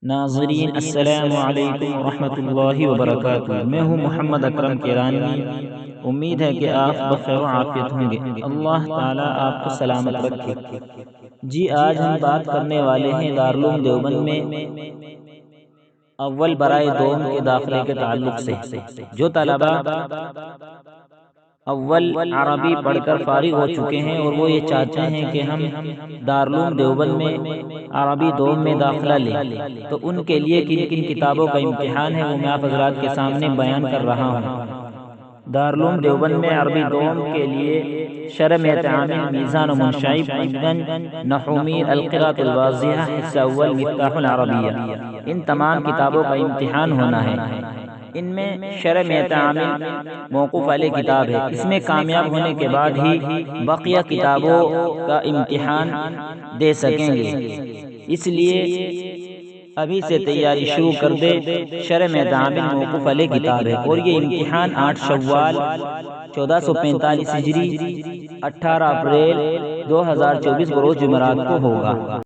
ناظرین السلام علیکم ورحمۃ اللہ وبرکاتہ۔ میں ہوں محمد اکرم کیرانی۔ امید ہے کہ آپ بخیر و عافیت ہوں گے۔ اللہ تعالیٰ آپ کو سلامت رکھے۔ جی آج ہم بات کرنے والے ہیں دارالعلوم دیوبند میں اول برائے دوم کے داخلے کے تعلق سے۔ جو طلبہ اول عربی پڑھ کر فارغ ہو چکے ہیں اور وہ یہ چاہتے ہیں کہ ہم دارالعلوم دیوبند میں عربی دوم میں داخلہ لیں، تو ان کے لیے کن کن کتابوں کا امتحان ہے وہ میں آپ حضرات کے سامنے بیان کر رہا ہوں۔ دارالعلوم دیوبند میں عربی دوم کے لیے شرح میت عامل، میزان و منشعب، نحو میر، القراءۃ الواضحہ، حصہ اول، مفتاح العربیہ، ان تمام کتابوں کا امتحان ہونا ہے۔ ان میں شرح میت عامل موقوف علیہ کتاب ہے، اس میں کامیاب ہونے کے بعد ہی بقیہ کتابوں کا امتحان دے سکیں گے، اس لیے ابھی سے تیاری شروع کر دے۔ شرح میت عامل موقوف علیہ کتاب ہے اور یہ امتحان 8 شوال 1445 ہجری 18 اپریل 2024 بروز جمعرات کو ہوگا۔